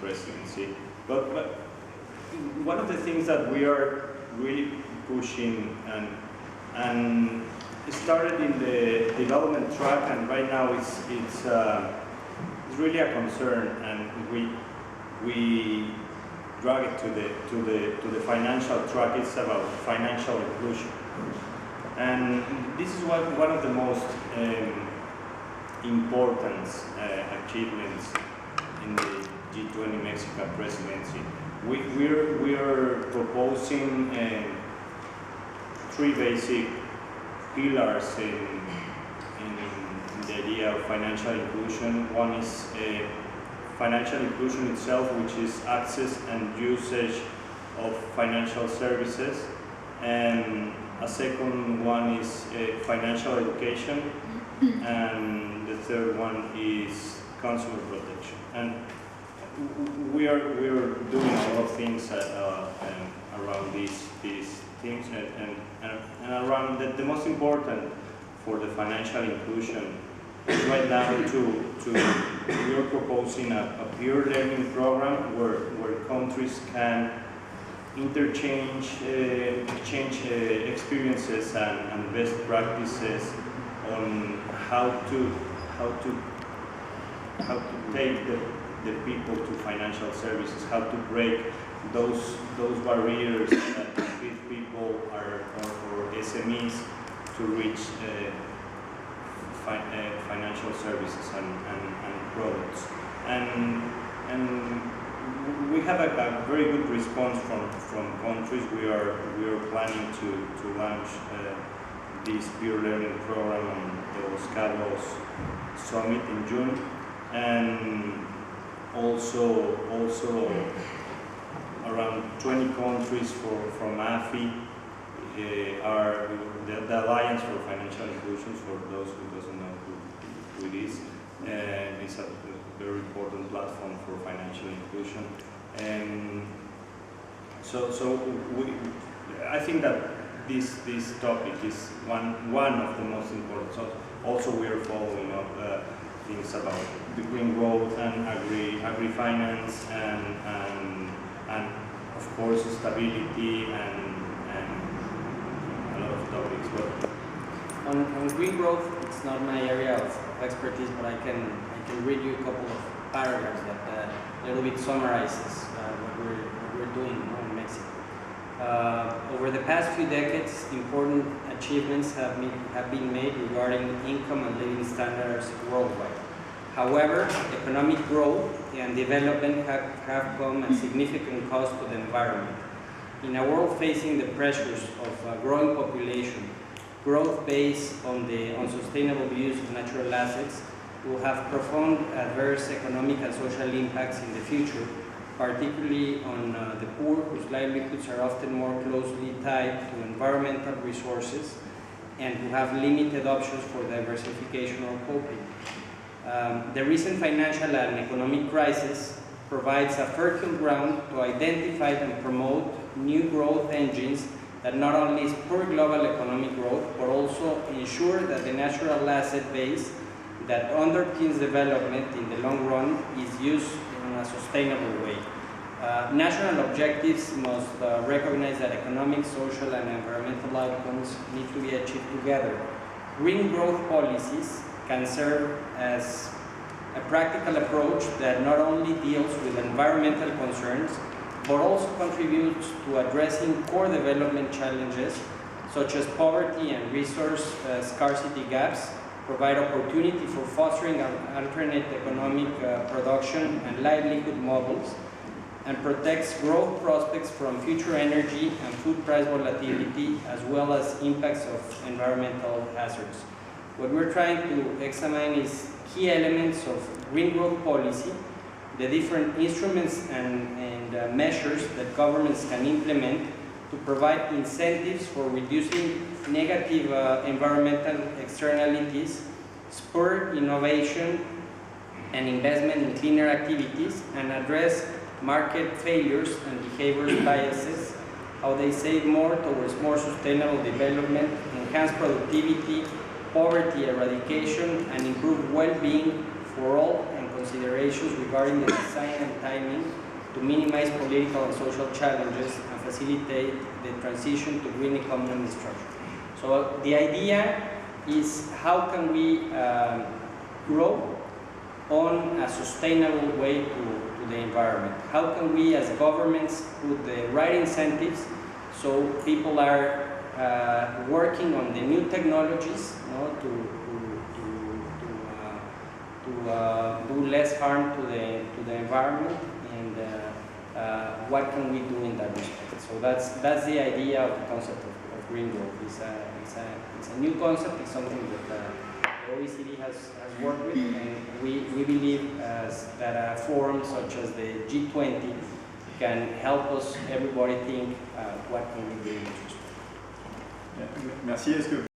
presidency. But one of the things that we are really pushing and it started in the development track, and right now it's really a concern, and we drag it to the financial track. It's about financial inclusion, and this is one of the most important achievements in the G20 Mexican presidency. We are proposing three basic pillars in the idea of financial inclusion. One is financial inclusion itself, which is access and usage of financial services, and a second one is financial education, and the third one is consumer protection. And we are doing a lot of things around these things, and around the most important for the financial inclusion is right now we are proposing a peer learning program where countries can exchange experiences and best practices on how to take the people to financial services, how to break those barriers that lead people or SMEs to reach financial services and products. And we have a very good response from countries. We are planning to launch this peer learning program on the Los Cabos summit in June, and also around 20 countries from AFI are the Alliance for Financial Inclusion. For those who doesn't know who it is, it's a very important platform for financial inclusion. I think that this topic is one of the most important. So also we are following up things about the green growth and agri-finance and of course stability and a lot of topics. But on green growth, it's not my area of expertise, but I can read you a couple of paragraphs that a little bit summarizes what we're doing in Mexico. Over the past few decades, important achievements have been made regarding income and living standards worldwide. However, economic growth and development have come at significant cost to the environment. In a world facing the pressures of a growing population, growth based on the unsustainable use of natural assets will have profound adverse economic and social impacts in the future, particularly on the poor, whose livelihoods are often more closely tied to environmental resources and who have limited options for diversification or coping. The recent financial and economic crisis provides a fertile ground to identify and promote new growth engines that not only spur global economic growth, but also ensure that the natural asset base that underpins development in the long run is used in a sustainable way. National objectives must recognize that economic, social, and environmental outcomes need to be achieved together. Green growth policies can serve as a practical approach that not only deals with environmental concerns, but also contributes to addressing core development challenges such as poverty and resource scarcity gaps, provide opportunity for fostering alternate economic production and livelihood models, and protects growth prospects from future energy and food price volatility, as well as impacts of environmental hazards. What we're trying to examine is key elements of green growth policy, the different instruments and measures that governments can implement to provide incentives for reducing negative environmental externalities, spur innovation and investment in cleaner activities, and address market failures and behavior biases, how they save more towards more sustainable development, enhance productivity, poverty eradication, and improve well-being for all, and considerations regarding the design and timing to minimize political and social challenges and facilitate the transition to green economy structure. So the idea is how can we grow on a sustainable way to the environment? How can we as governments put the right incentives so people are working on the new technologies, you know, to do less harm to the environment, and what can we do in that respect? So that's the idea of the concept of green growth. It's a new concept. It's something that the OECD has worked with, and we believe that a forum such as the G20 can help us, everybody think what can we do in this respect. Merci. Est-ce que